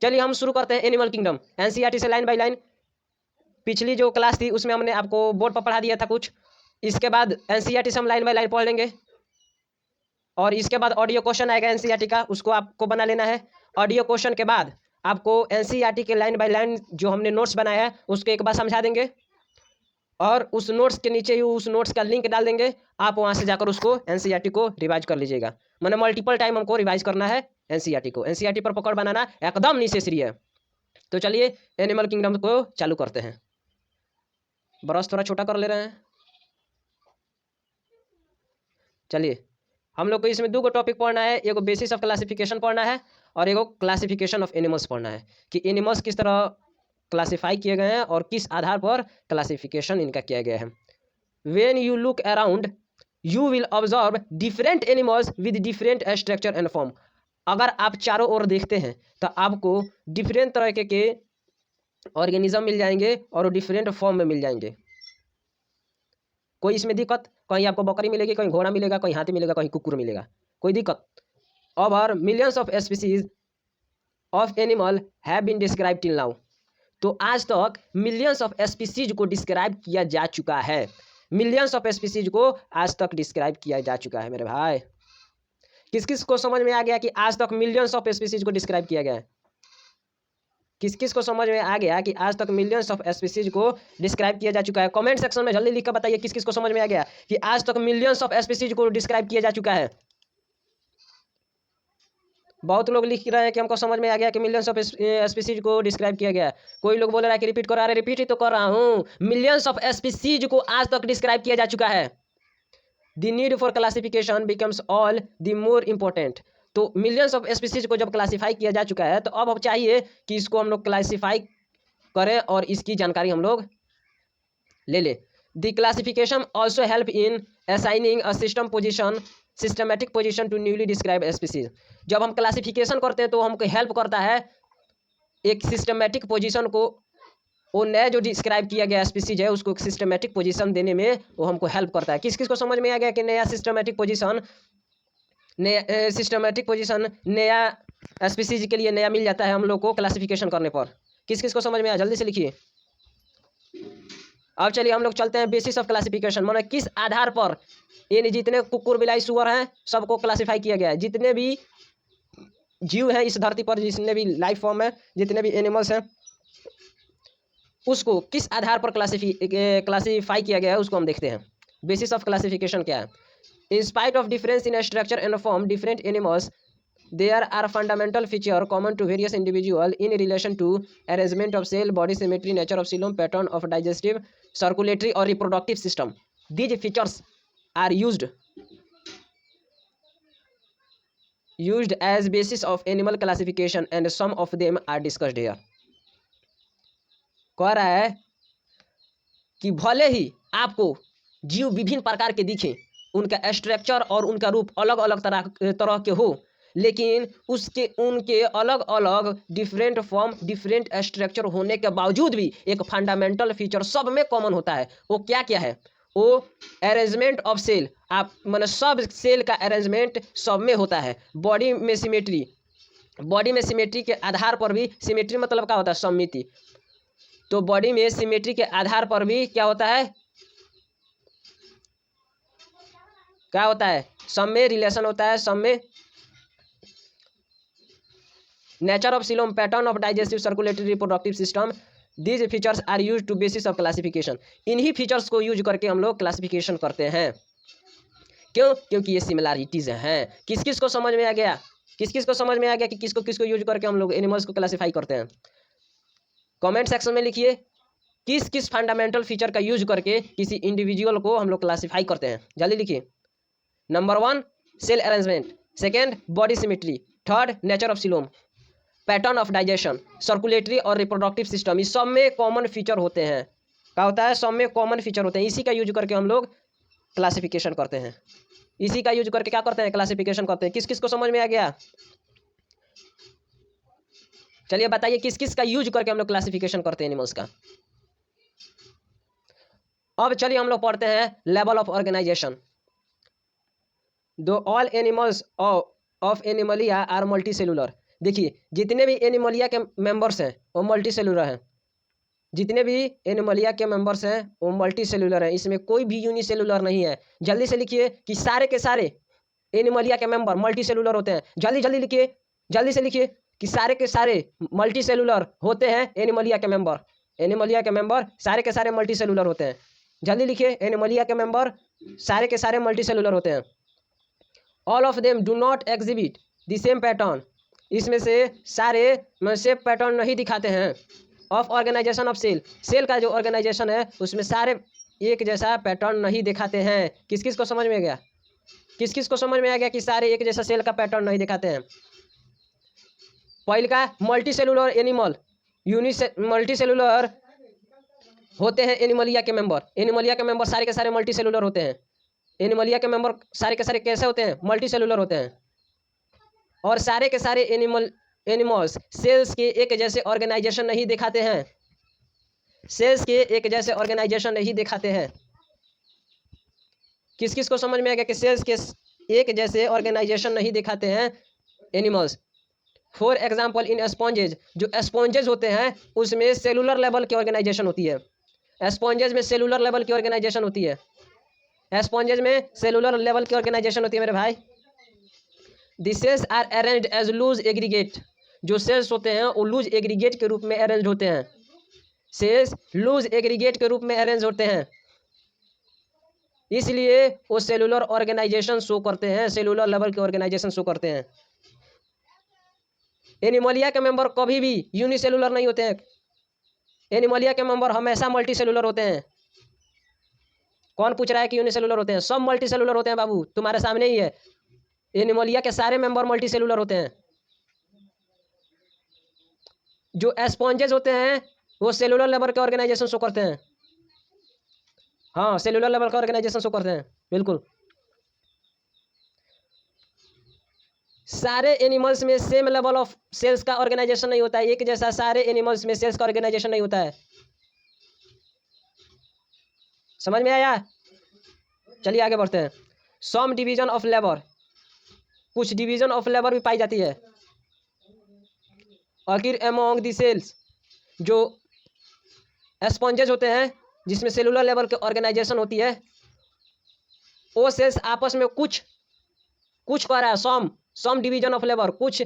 चलिए हम शुरू करते हैं एनिमल किंगडम एनसीईआरटी से लाइन बाय लाइन। पिछली जो क्लास थी उसमें हमने आपको बोर्ड पर पढ़ा दिया था कुछ, इसके बाद एनसीईआरटी से हम लाइन बाय लाइन पढ़ लेंगे और इसके बाद ऑडियो क्वेश्चन आएगा एनसीईआरटी का, उसको आपको बना लेना है। ऑडियो क्वेश्चन के बाद आपको एनसीईआरटी के लाइन बाय लाइन जो हमने नोट्स बनाया है उसको एक बार समझा देंगे और उस नोट्स के नीचे ही उस नोट्स का लिंक डाल देंगे, आप वहाँ से जाकर उसको एनसीईआरटी को रिवाइज कर लीजिएगा। मैंने मल्टीपल टाइम हमको रिवाइज करना है एनसीईआरटी को, एनसीईआरटी पर पकड़ बनाना एकदम नेसेसरी है। तो चलिए एनिमल किंगडम को चालू करते हैं। ब्रश थोड़ा छोटा कर ले रहे हैं। चलिए हम लोग को इसमें दो टॉपिक पढ़ना है, एगो बेसिस ऑफ क्लासिफिकेशन पढ़ना है और एगो क्लासिफिकेशन ऑफ एनिमल्स पढ़ना है कि एनिमल्स किस तरह क्लासिफाई किए गए हैं और किस आधार पर क्लासिफिकेशन इनका किया गया है। When you look around you will observe different animals with different structure and form. अगर आप चारों ओर देखते हैं तो आपको डिफरेंट तरह के ऑर्गेनिज्म मिल जाएंगे और डिफरेंट फॉर्म में मिल जाएंगे। कोई इसमें दिक्कत? कहीं आपको बकरी मिलेगी, कहीं घोड़ा मिलेगा, कहीं हाथी मिलेगा, कहीं कुकुर मिलेगा, कोई दिक्कत? Over millions of species of animal have been describe till now. तो आज तक मिलियंस ऑफ स्पीसीज को डिस्क्राइब किया जा चुका है, मिलियंस ऑफ स्पीसीज को आज तक डिस्क्राइब किया जा चुका है मेरे भाई। किस किस को समझ में आ गया कि आज तक मिलियंस ऑफ स्पीसीज को डिस्क्राइब किया गया है? किस किस को समझ में आ गया कि आज तक मिलियंस ऑफ स्पीसीज को डिस्क्राइब किया जा चुका है? कमेंट सेक्शन में जल्दी लिख कर बताइए किस किस को समझ में आ गया कि आज तक मिलियंस ऑफ स्पीसीज को डिस्क्राइब किया जा चुका है। बहुत लोग लिख रहे हैं कि हमको समझ में आ गया कि मिलियंस ऑफ स्पीसीज को डिस्क्राइब किया गया है। कोई लोग बोल रहा है कि रिपीट करो, अरे रिपीट ही तो कर रहा हूँ। मिलियंस ऑफ स्पीसीज को आज तक डिस्क्राइब किया जा चुका है। The need for classification becomes all the more important. तो मिलियंस ऑफ स्पीसीज को जब क्लासीफाई किया जा चुका है तो अब चाहिए कि इसको हम लोग क्लासीफाई करें और इसकी जानकारी हम लोग ले लें। The classification also help in assigning a systematic position to newly describe species. जब हम क्लासिफिकेशन करते हैं तो हमको हेल्प करता है एक सिस्टमेटिक पोजीशन को, वो नया जो डिस्क्राइब किया गया स्पीसीज है उसको एक सिस्टमेटिक पोजीशन देने में वो हमको हेल्प करता है। किस किस को समझ में आ गया कि नया सिस्टमेटिक पोजीशन नया स्पीसीज के लिए नया मिल जाता है हम लोग को क्लासिफिकेशन करने पर? किस किस को समझ में आया जल्दी से लिखिए। अब चलिए हम लोग चलते हैं बेसिस ऑफ क्लासिफिकेशन, माने किस आधार पर ये जितने कुकुर बिलाई सुअर हैं सबको क्लासिफाई किया गया है। जितने भी जीव हैं इस धरती पर, जितने भी लाइफ फॉर्म है, जितने भी एनिमल्स हैं, उसको किस आधार पर क्लासीफाई किया गया है उसको हम देखते हैं। बेसिस ऑफ क्लासिफिकेशन क्या है? In spite of difference in structure and form different animals there are fundamental feature common to various individual in relation to arrangement of cell, body symmetry, nature of coelom, pattern of digestive, circulatory और reproductive system. These features are used as basis of animal classification and some of them are discussed here। कह रहा है कि भले ही आपको जीव विभिन्न प्रकार के दिखे, उनका स्ट्रक्चर और उनका रूप अलग अलग तरह के हो, लेकिन उनके अलग अलग डिफरेंट फॉर्म, डिफरेंट स्ट्रक्चर होने के बावजूद भी एक फंडामेंटल फीचर सब में कॉमन होता है। वो क्या क्या है? वो अरेंजमेंट ऑफ सेल, आप मतलब सब सेल का अरेंजमेंट सब में होता है। बॉडी में सिमेट्री, बॉडी में सिमेट्री के आधार पर भी, सिमेट्री मतलब क्या होता है? सममिति। तो बॉडी में सिमेट्री के आधार पर भी क्या होता है? क्या होता है? सब में रिलेशन होता है, सब में। Nature of coelom, pattern of digestive, circulatory, reproductive system, these features are use to basis of classification. इन्हीं फीचर्स को यूज करके हम लोग क्लासिफिकेशन करते हैं। क्यों? क्योंकि ये सिमिलरिटीज हैं। किस किस को समझ में आ गया? किस किस को समझ में आ गया कि किसको किसको यूज करके हम लोग एनिमल्स को क्लासीफाई करते हैं? कमेंट सेक्शन में लिखिए किस किस फंडामेंटल फीचर का यूज करके किसी इंडिविजुअल को हम लोग क्लासीफाई करते हैं। जल्दी लिखिए। Number 1 cell arrangement, second body symmetry, third nature of coelom, pattern of digestion, circulatory और रिप्रोडक्टिव सिस्टम। इस सब में कॉमन फीचर होते हैं। क्या होता है? सब में कॉमन फीचर होते हैं। इसी का यूज करके हम लोग क्लासिफिकेशन करते हैं। इसी का यूज करके क्या करते हैं? क्लासिफिकेशन करते हैं। किस किस को समझ में आ गया? चलिए बताइए किस किस का यूज करके हम लोग क्लासिफिकेशन करते हैं एनिमल्स का। अब चलिए हम लोग पढ़ते हैं level of organisation. Though all animals of Animalia are multicellular. देखिए जितने भी एनिमलिया के मेंबर्स हैं वो मल्टी सेलुलर हैं, जितने भी एनिमलिया के मेंबर्स हैं वो मल्टी सेलुलर हैं, इसमें कोई भी यूनिसेलुलर नहीं है। जल्दी से लिखिए कि सारे के सारे एनिमलिया के मेंबर मल्टी सेलुलर होते हैं। जल्दी जल्दी लिखिए, जल्दी से लिखिए कि सारे के सारे मल्टी सेलुलर होते हैं एनिमलिया के मेंबर। एनिमलिया के मेंबर सारे के सारे मल्टी सेलुलर होते हैं। जल्दी लिखिए, एनिमलिया के मेंबर सारे के सारे मल्टी सेलुलर होते हैं। All of them do not exhibit the same pattern, इसमें से सारे सेम पैटर्न नहीं दिखाते हैं। Of organisation of cell, cell का जो ऑर्गेनाइजेशन है उसमें सारे एक जैसा पैटर्न नहीं दिखाते हैं। किस किस को समझ में आ गया, किस किस को समझ में आ गया कि सारे एक जैसा सेल का पैटर्न नहीं दिखाते हैं। पहले का multi cellular animal, multi cellular होते हैं एनिमलिया के मेंबर। एनिमलिया के मेंबर सारे के सारे मल्टी सेलुलर होते हैं। एनिमलिया के मेंबर सारे के सारे कैसे होते हैं, मल्टी सेलुलर होते हैं। और सारे के सारे एनिमल्स सेल्स के एक जैसे ऑर्गेनाइजेशन नहीं दिखाते हैं। सेल्स के एक जैसे ऑर्गेनाइजेशन नहीं दिखाते हैं। किस किस को समझ में आ गया कि सेल्स के एक जैसे ऑर्गेनाइजेशन नहीं दिखाते हैं एनिमल्स। फॉर एग्जाम्पल इन स्पॉन्जेज, जो स्पॉन्जेज होते हैं उसमें सेलुलर लेवल की ऑर्गेनाइजेशन होती है। स्पॉन्जेज में सेलुलर लेवल की ऑर्गेनाइजेशन होती है। स्पॉन्जेज में सेलुलर लेवल की ऑर्गेनाइजेशन होती है मेरे भाई। The cells are arranged as loose aggregate, जो सेल्स होते हैं वो लूज एग्रीगेट के रूप में अरेंज होते हैं। सेल्स लूज एग्रीगेट के रूप में अरेंज होते हैं, इसलिए वो सेलुलर ऑर्गेनाइजेशन शो करते हैं, सेलुलर लेवल के ऑर्गेनाइजेशन शो करते हैं। एनिमलिया के मेंबर कभी भी यूनिसेलुलर नहीं होते हैं। एनिमलिया के मेंबर हमेशा मल्टी सेलुलर होते हैं। कौन पूछ रहा है कि यूनिसेलुलर होते हैं? सब मल्टी सेलुलर होते हैं बाबू, तुम्हारे सामने ही है। एनिमलिया के सारे मेंबर मल्टी सेलुलर होते हैं। जो स्पॉन्जेस होते हैं वो सेलुलर लेवल के ऑर्गेनाइजेशन शो करते हैं। हाँ, सेलुलर लेवल का ऑर्गेनाइजेशन शो करते हैं, बिल्कुल। सारे एनिमल्स में सेम लेवल ऑफ सेल्स का ऑर्गेनाइजेशन नहीं होता है, एक जैसा सारे एनिमल्स में सेल्स का ऑर्गेनाइजेशन नहीं होता है। समझ में आया? चलिए आगे बढ़ते हैं। सम डिवीजन ऑफ लेबर, कुछ डिवीजन ऑफ लेबर भी पाई जाती है। आखिर एमोंग द सेल्स, जो स्पॉन्जेज होते हैं जिसमें सेलुलर लेवल के ऑर्गेनाइजेशन होती है, वो सेल्स आपस में कुछ कर रहा है। सम डिवीजन ऑफ लेबर, कुछ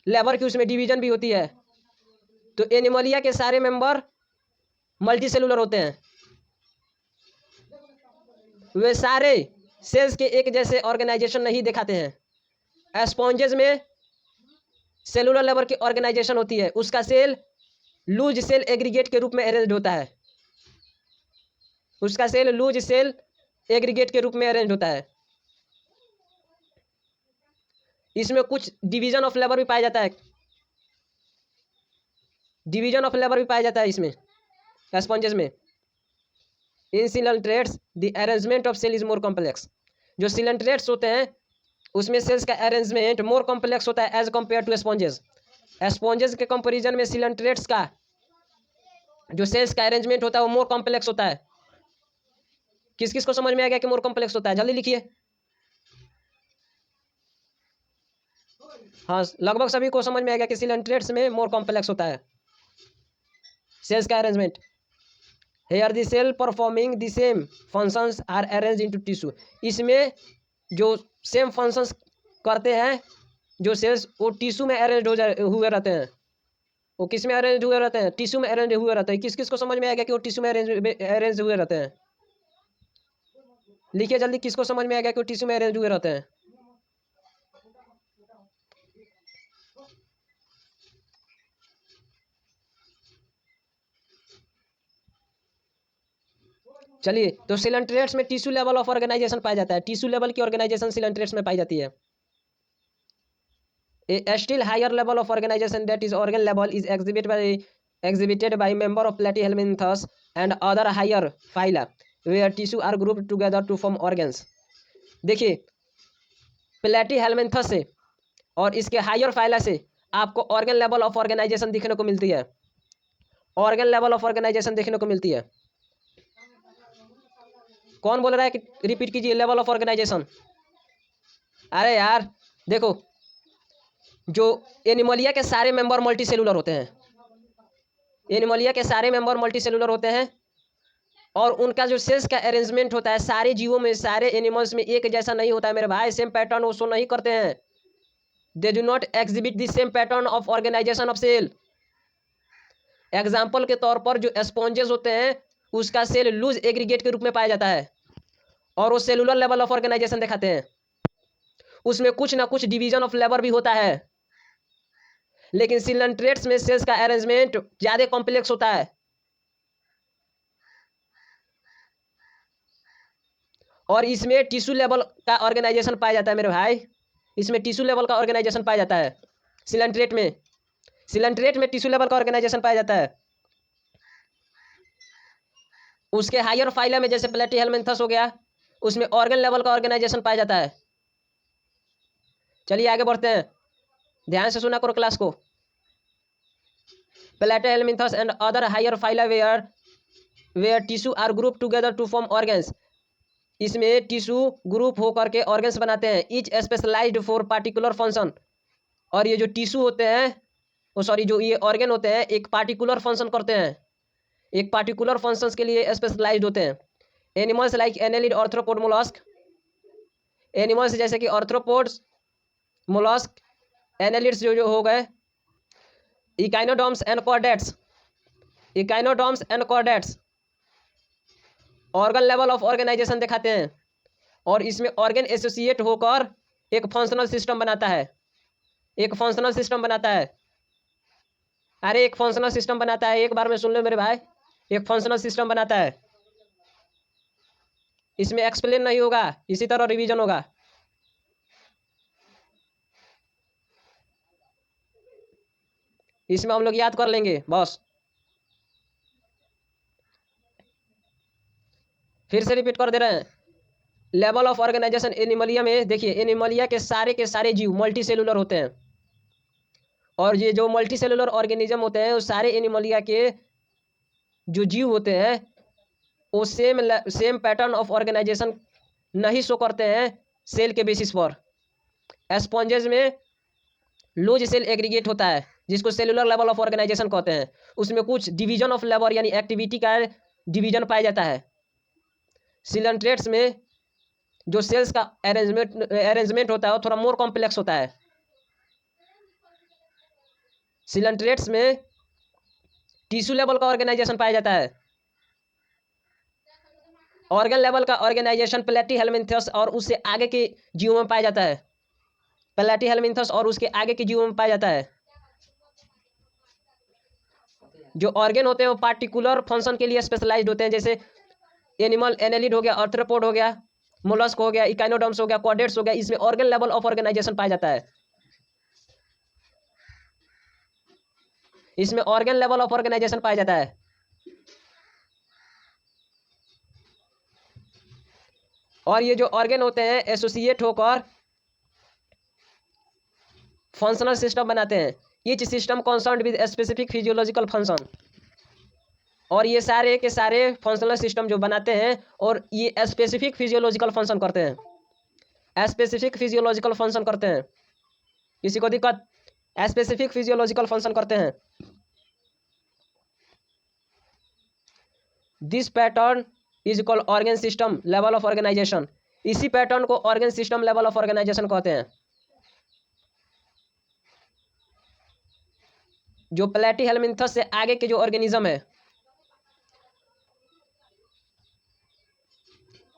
लेबर की उसमें डिवीजन भी होती है। तो एनिमलिया के सारे मेंबर मल्टी सेलुलर होते हैं, वे सारे सेल्स के एक जैसे ऑर्गेनाइजेशन नहीं दिखाते हैं। स्पॉन्जेज में सेलुलर लेवल की ऑर्गेनाइजेशन होती है, उसका सेल लूज सेल एग्रीगेट के रूप में अरेंज होता है। उसका सेल लूज सेल एग्रीगेट के रूप में अरेंज होता है। इसमें कुछ डिवीजन ऑफ लेबर भी पाया जाता है, डिवीजन ऑफ लेबर भी पाया जाता है इसमें स्पॉन्जेस में। In coelenterates the arrangement of cell is more complex, जो सिलेंट्रेट्स होते हैं उसमें सेल्स का अरेंजमेंट मोर कॉम्प्लेक्स होता है as compare to sponges. Sponges के कंपेरिजन में सिलेंट्रेट्स का जो सेल्स का अरेंजमेंट होता है वो मोर कॉम्प्लेक्स होता है। किस किस को समझ में आ गया कि मोर कॉम्प्लेक्स होता है? जल्दी लिखिए। हाँ, लगभग सभी को समझ में आ गया कि सिलेंट्रेट्स में मोर कॉम्प्लेक्स होता है सेल्स का arrangement. Here the cell performing the same functions are arrange into tissue, इसमें जो सेम फंक्शंस करते हैं जो सेल्स, वो टिश्यू में अरेंज हुए रहते हैं। वो किस में अरेंज हुए रहते हैं? टिश्यू में अरेंज हुए रहते हैं। किस किस को समझ में आ गया कि वो टिश्यू में अरेंज हुए रहते हैं? लिखिए जल्दी, किसको समझ में आ गया कि वो टिश्यू में अरेंज हुए रहते हैं? चलिए, तो सिलेंट्रेट्स में टिश्यू लेवल ऑफ ऑर्गेनाइजेशन पाया जाता है। टिश्यू लेवल की ऑर्गेनाइजेशन सिलेंट्रेट्स में पाई जाती है। A still higher level of organization, that is organ level, is exhibited by member of platyhelminthes and other higher phyla where tissue are grouped together to form organs। देखिए, Platyhelminthes से और इसके higher phyla से आपको organ level of organisation दिखने को मिलती है। ऑर्गन लेवल ऑफ ऑर्गेनाइजेशन देखने को मिलती है। कौन बोल रहा है कि रिपीट कीजिए लेवल ऑफ ऑर्गेनाइजेशन? अरे यार देखो, जो एनिमलिया के सारे मेंबर मल्टी सेलुलर होते हैं, एनिमलिया के सारे मेंबर मल्टी सेलुलर होते हैं और उनका जो सेल्स का अरेंजमेंट होता है सारे जीवों में, सारे एनिमल्स में एक जैसा नहीं होता है मेरे भाई। सेम पैटर्न वो शो नहीं करते हैं। They do not exhibit the same pattern of organisation of cell. Example के तौर पर जो स्पॉन्जेस होते हैं उसका सेल लूज एग्रीगेट के रूप में पाया जाता है और वो सेलुलर लेवल ऑफ ऑर्गेनाइजेशन दिखाते हैं। उसमें कुछ ना कुछ डिवीजन ऑफ लेबर भी होता है, लेकिन सिलेंट्रेट्स में सेल्स का अरेंजमेंट ज्यादा कॉम्प्लेक्स होता है और इसमें टिश्यू लेवल का ऑर्गेनाइजेशन पाया जाता है मेरे भाई। इसमें टिश्यू लेवल का ऑर्गेनाइजेशन पाया जाता है सिलेंट्रेट में। सिलेंट्रेट में टिश्यू लेवल का ऑर्गेनाइजेशन पाया जाता है। उसके हायर फाइलम में जैसे प्लेटीहेलमिन्थस हो गया, उसमें ऑर्गन लेवल का ऑर्गेनाइजेशन पाया जाता है। चलिए आगे बढ़ते हैं, ध्यान से सुना करो क्लास को। Platyhelminthes and other higher phyla where tissue are group together to form organs. इसमें टिश्यू ग्रुप होकर के ऑर्गन्स बनाते हैं, each specialised for particular function. और ये जो टिश्यू होते हैं जो ये ऑर्गन होते हैं एक पार्टिकुलर फंक्शन करते हैं, एक पार्टिकुलर फंक्शंस के लिए स्पेशलाइज्ड होते हैं। Animals like annelid, arthropod, mollusc. Animals जैसे कि आर्थ्रोपोड्स, मोलस्क, एनेलिड्स जो हो गए, echinoderms and chordates. Echinoderms and chordates organ level of organisation दिखाते हैं और इसमें ऑर्गन एसोसिएट होकर एक फंक्शनल सिस्टम बनाता है, एक फंक्शनल सिस्टम बनाता है। अरे एक फंक्शनल सिस्टम बनाता है, एक बार में सुन लो मेरे भाई, एक फंक्शनल सिस्टम बनाता है। इसमें एक्सप्लेन नहीं होगा, इसी तरह रिवीजन होगा। इसमें हम लोग याद कर लेंगे बस। फिर से रिपीट कर दे रहे हैं, लेवल ऑफ ऑर्गेनाइजेशन एनिमलिया में देखिए, एनिमलिया के सारे जीव मल्टी सेलुलर होते हैं और ये जो मल्टी सेलुलर ऑर्गेनिज्म होते हैं वो सारे एनिमलिया के जो जीव होते हैं वो सेम पैटर्न ऑफ ऑर्गेनाइजेशन नहीं शो करते हैं सेल के बेसिस पर। स्पॉन्जेस में लूज सेल एग्रीगेट होता है जिसको सेलुलर लेवल ऑफ ऑर्गेनाइजेशन कहते हैं। उसमें कुछ डिवीजन ऑफ लेबर यानी एक्टिविटी का डिवीजन पाया जाता है। सिलेंट्रेट्स में जो सेल्स का अरेंजमेंट होता है वो थोड़ा मोर कॉम्प्लेक्स होता है। सिलेंट्रेट्स में टिश्यू लेवल का ऑर्गेनाइजेशन पाया जाता है। ऑर्गन लेवल का ऑर्गेनाइजेशन प्लेटीहेलमिन्थस और उससे आगे के जीवों में पाया जाता है। प्लेटीहेलमिन्थस और उसके आगे के जीवों में पाया जाता है। जो ऑर्गन होते हैं वो पार्टिकुलर फंक्शन के लिए स्पेशलाइज्ड होते हैं, जैसे एनिमल एनेलिड हो गया, आर्थ्रोपोड हो गया, मोलस्क हो गया, इकाइनोडर्म्स हो गया, कॉर्डेट्स हो गया। इसमें ऑर्गन लेवल ऑफ ऑर्गेनाइजेशन पाया जाता है। इसमें ऑर्गन लेवल ऑफ ऑर्गेनाइजेशन पाया जाता है। और ये जो ऑर्गन होते हैं एसोसिएट होकर फंक्शनल सिस्टम बनाते हैं। Each system concerned with specific physiological function. और ये सारे के सारे फंक्शनल सिस्टम जो बनाते हैं और ये स्पेसिफिक फिजियोलॉजिकल फंक्शन करते हैं। स्पेसिफिक फिजियोलॉजिकल फंक्शन करते हैं। किसी को दिक्कत? स्पेसिफिक फिजियोलॉजिकल फंक्शन करते हैं। This pattern is called organ system level of organisation. इसी पैटर्न को organ system level of organisation कहते हैं। जो प्लेटीहेलमिन्थस से आगे के जो ऑर्गेनिज्म है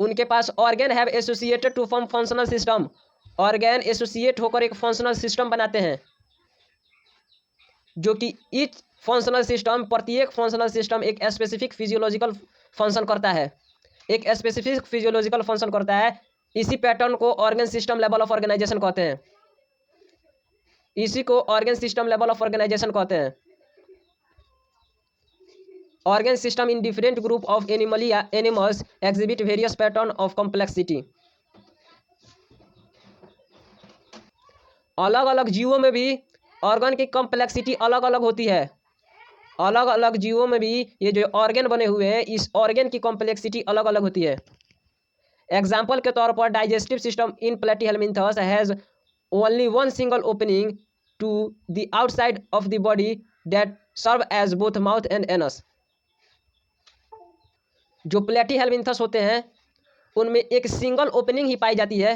उनके पास organ have associated to form functional system. Organ associate होकर एक फंक्शनल सिस्टम बनाते हैं, जो कि ईच फंक्शनल सिस्टम, प्रत्येक फंक्शनल सिस्टम एक स्पेसिफिक फिजियोलॉजिकल फंक्शन करता है, एक स्पेसिफिक फिजियोलॉजिकल फंक्शन करता है। इसी पैटर्न को organ system level of organisation कहते हैं। इसी को organ system level of organisation कहते हैं। Organ system in different group of animals exhibit various pattern of complexity. अलग अलग जीवों में भी ऑर्गन की कॉम्प्लेक्सिटी अलग अलग होती है। अलग अलग जीवों में भी ये जो ऑर्गन बने हुए हैं इस ऑर्गन की कॉम्प्लेक्सिटी अलग अलग होती है। एग्जाम्पल के तौर पर digestive system in platyhelminthes has only one single opening to the outside of the body that serve as both mouth and anus. जो प्लेटीहेल्मिन्थस होते हैं उनमें एक सिंगल ओपनिंग ही पाई जाती है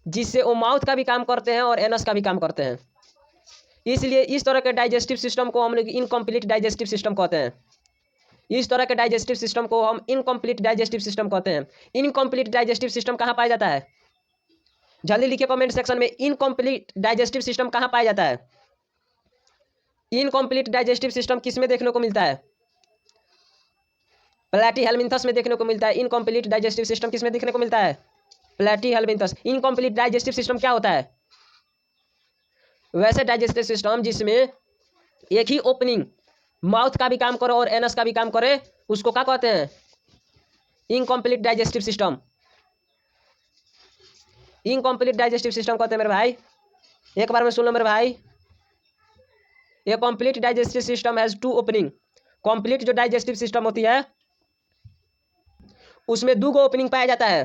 जिससे वो माउथ का भी काम करते हैं और एनस का भी काम करते हैं। इसलिए इस तरह के डाइजेस्टिव सिस्टम को हम लोग इनकम्प्लीट डाइजेस्टिव सिस्टम कहते हैं। इस तरह के डाइजेस्टिव सिस्टम को हम इनकम्प्लीट डाइजेस्टिव सिस्टम कहते हैं। इनकम्प्लीट डाइजेस्टिव सिस्टम कहाँ पाया जाता है? जल्दी लिखिए कमेंट सेक्शन में, इनकम्प्लीट डाइजेस्टिव सिस्टम कहाँ पाया जाता है? इनकम्प्लीट डाइजेस्टिव सिस्टम किस में देखने को मिलता है? प्लेटीहेल्मिन्थस में देखने को मिलता है। इनकम्प्लीट डाइजेस्टिव सिस्टम किस में देखने को मिलता है? प्लेटीहेल्मिन्थस। इनकम्प्लीट डाइजेस्टिव सिस्टम क्या होता है? वैसे डाइजेस्टिव सिस्टम जिसमें एक ही ओपनिंग माउथ का भी काम करे और एनस का भी काम करे उसको क्या कहते हैं? Incomplete digestive system. Incomplete digestive system कहते हैं मेरे भाई। एक बार में सुन लो मेरे भाई, a complete digestive system has two opening. Complete जो डाइजेस्टिव सिस्टम होती है उसमें दो गो ओपनिंग पाया जाता है।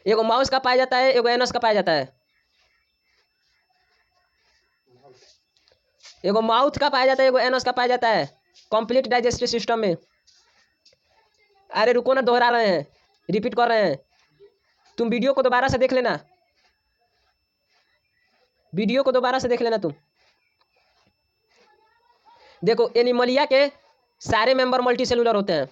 एगो माउस का पाया जाता है, एगो एनस का पाया जाता है। एगो माउथ का पाया जाता है, एगो एनस का पाया जाता है कंप्लीट डाइजेस्टिव सिस्टम में। अरे रुको ना, दोहरा रहे हैं, रिपीट कर रहे हैं। तुम वीडियो को दोबारा से देख लेना, वीडियो को दोबारा से देख लेना तुम। देखो, एनिमलिया के सारे मेंबर मल्टी सेलुलर होते हैं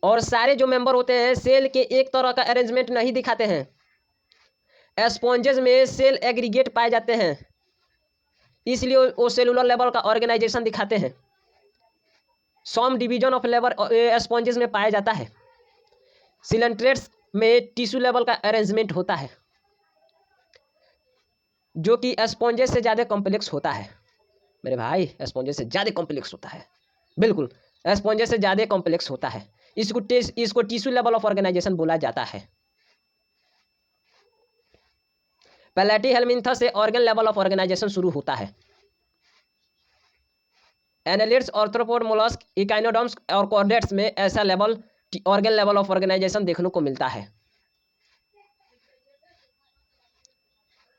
और सारे जो मेंबर होते हैं सेल के एक तरह का अरेंजमेंट नहीं दिखाते हैं। स्पॉन्जेस में सेल एग्रीगेट पाए जाते हैं, इसलिए वो सेलुलर लेवल का ऑर्गेनाइजेशन दिखाते हैं। सम डिवीजन ऑफ लेवल स्पॉन्जेस में पाया जाता है। सिलेंट्रेट्स में टिश्यू लेवल का अरेंजमेंट होता है जो कि स्पॉन्जेस से ज़्यादा कॉम्प्लेक्स होता है मेरे भाई। स्पॉन्जेस से ज़्यादा कॉम्प्लेक्स होता है, बिल्कुल स्पॉन्जेस से ज़्यादा कॉम्प्लेक्स होता है। इसको टिश्यू लेवल ऑफ ऑर्गेनाइजेशन बोला जाता है। प्लेटीहेल्मिन्थस से ऑर्गन लेवल ऑफ ऑर्गेनाइजेशन शुरू होता है। एनालिड्स, आर्थ्रोपोड, मोलस्क, इकाइनोडर्म्स और कॉर्डेट्स में ऐसा level organ level of organisation देखने को मिलता है।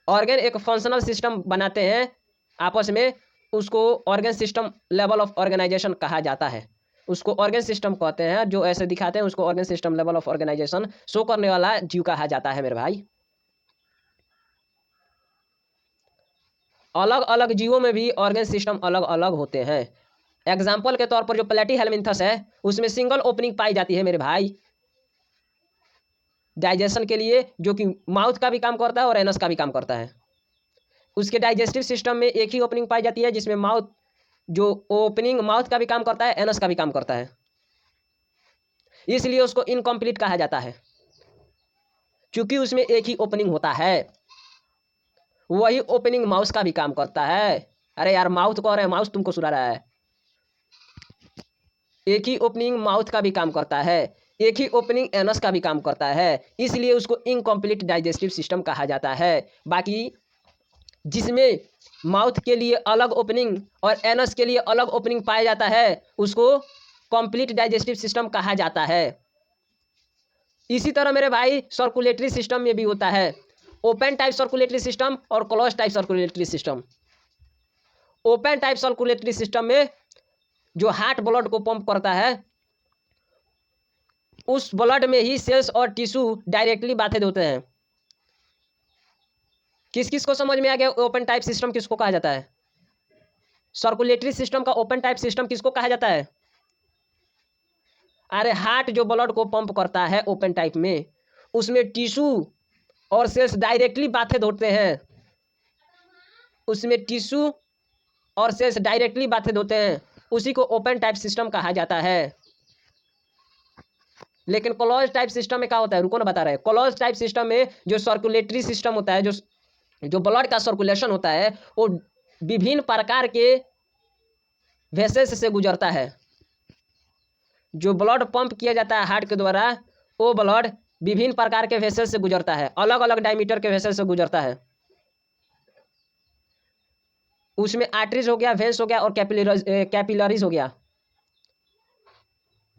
ऑर्गन एक फंक्शनल सिस्टम बनाते हैं आपस में, उसको organ system level of organisation कहा जाता है। उसको ऑर्गन सिस्टम कहते हैं, जो ऐसे दिखाते हैं उसको organ system level of organisation show करने वाला जीव कहा जाता है मेरे भाई। अलग अलग जीवों में भी ऑर्गन सिस्टम अलग अलग होते हैं। एग्जाम्पल के तौर पर जो प्लेटीहेल्मिन्थस है उसमें सिंगल ओपनिंग पाई जाती है मेरे भाई डाइजेशन के लिए, जो कि माउथ का भी काम करता है और एनस का भी काम करता है। उसके डाइजेस्टिव सिस्टम में एक ही ओपनिंग पाई जाती है जिसमें माउथ, जो ओपनिंग माउथ का भी काम करता है, एनस का भी काम करता है, इसलिए उसको इनकम्प्लीट कहा जाता है क्योंकि उसमें एक ही ओपनिंग होता है। वही ओपनिंग माउस का भी काम करता है। अरे यार माउथ कह रहे हैं, माउस तुमको सुना रहा है। एक ही ओपनिंग माउथ का भी काम करता है, एक ही ओपनिंग एनस का भी काम करता है, इसलिए उसको इनकम्प्लीट डाइजेस्टिव सिस्टम कहा जाता है। बाकी जिसमें माउथ के लिए अलग ओपनिंग और एनस के लिए अलग ओपनिंग पाया जाता है उसको कंप्लीट डाइजेस्टिव सिस्टम कहा जाता है। इसी तरह मेरे भाई सर्कुलेटरी सिस्टम में भी होता है, ओपन टाइप सर्कुलेटरी सिस्टम और close type circulatory system. Open type circulatory system में जो हार्ट ब्लड को पंप करता है उस ब्लड में ही सेल्स और टिश्यू डायरेक्टली बाधित होते हैं। किस किस को समझ में आ गया ओपन टाइप सिस्टम किसको कहा जाता है? सर्कुलेटरी सिस्टम का ओपन टाइप सिस्टम किसको कहा जाता है? अरे हार्ट जो ब्लड को पंप करता है ओपन टाइप में, उसमें टिश्यू और सेल्स डायरेक्टली बाधित होते हैं। उसमें टिश्यू और सेल्स डायरेक्टली बाधित होते हैं, उसी को ओपन टाइप सिस्टम कहा जाता है। लेकिन क्लोज टाइप सिस्टम में क्या होता है, रुको ना बता रहे हैं। क्लोज टाइप सिस्टम में जो सर्कुलेटरी सिस्टम होता है, जो ब्लड का सर्कुलेशन होता है, वो विभिन्न प्रकार के वेसल्स से गुजरता है। जो ब्लड पंप किया जाता है हार्ट के द्वारा, वो ब्लड विभिन्न प्रकार के वेसल से गुजरता है, अलग अलग डायमीटर के वेसल से गुजरता है। उसमें आर्टरीज हो गया, वेंस हो गया और कैपिलरीज हो गया।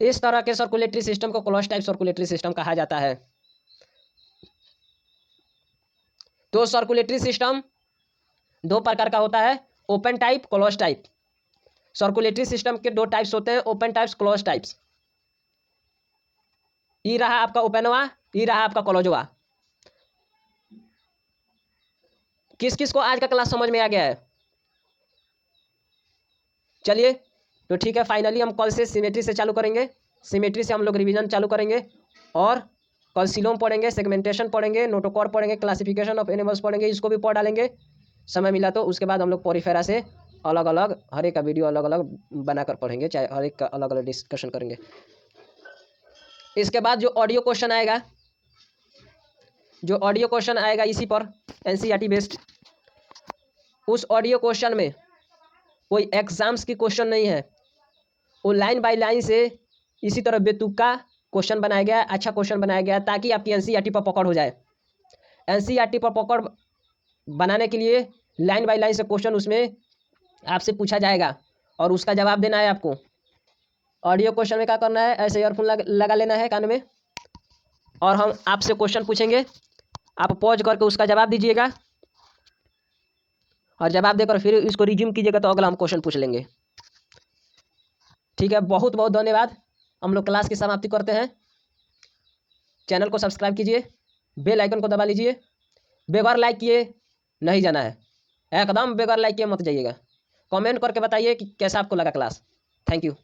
इस तरह के सर्कुलेटरी सिस्टम को क्लोज टाइप सर्कुलेटरी सिस्टम कहा जाता है। तो सर्कुलेटरी सिस्टम दो प्रकार का होता है, open type, close type. Circulatory system के दो टाइप्स होते हैं, ओपन टाइप्स, क्लोज टाइप्स। ई रहा आपका ओपनवा, ई रहा आपका क्लोजवा। किस किस को आज का क्लास समझ में आ गया है? चलिए तो ठीक है, फाइनली हम कल से सिमेट्री से चालू करेंगे। सिमेट्री से हम लोग रिवीजन चालू करेंगे और कल सिलोम पढ़ेंगे, सेगमेंटेशन पढ़ेंगे, नोटोकॉर्ड पढ़ेंगे, क्लासिफिकेशन ऑफ एनिमल्स पढ़ेंगे, इसको भी पढ़ डालेंगे समय मिला तो। उसके बाद हम लोग पोरीफेरा से अलग अलग हर एक का वीडियो अलग अलग बनाकर पढ़ेंगे, चाहे हर एक का अलग अलग डिस्कशन करेंगे। इसके बाद जो ऑडियो क्वेश्चन आएगा, जो ऑडियो क्वेश्चन आएगा इसी पर एनसीईआरटी बेस्ड, उस ऑडियो क्वेश्चन में कोई एग्जाम्स की क्वेश्चन नहीं है, वो लाइन बाय लाइन से इसी तरह बेतुका क्वेश्चन बनाया गया है, अच्छा क्वेश्चन बनाया गया है, ताकि आपकी एनसीईआरटी पर पकड़ हो जाए। एनसीईआरटी पर पकड़ बनाने के लिए लाइन बाय लाइन से क्वेश्चन उसमें आपसे पूछा जाएगा और उसका जवाब देना है आपको। ऑडियो क्वेश्चन में क्या करना है, ऐसे ईयरफोन लगा लेना है कान में और हम आपसे क्वेश्चन पूछेंगे, आप पॉज करके उसका जवाब दीजिएगा और जवाब देकर फिर इसको रिज्यूम कीजिएगा, तो अगला हम क्वेश्चन पूछ लेंगे। ठीक है, बहुत बहुत धन्यवाद। हम लोग क्लास की समाप्ति करते हैं। चैनल को सब्सक्राइब कीजिए, बेल आइकन को दबा लीजिए। बगैर लाइक किए नहीं जाना है, एकदम बगैर लाइक किए मत जाइएगा। कमेंट करके बताइए कि कैसा आपको लगा क्लास। Thank you.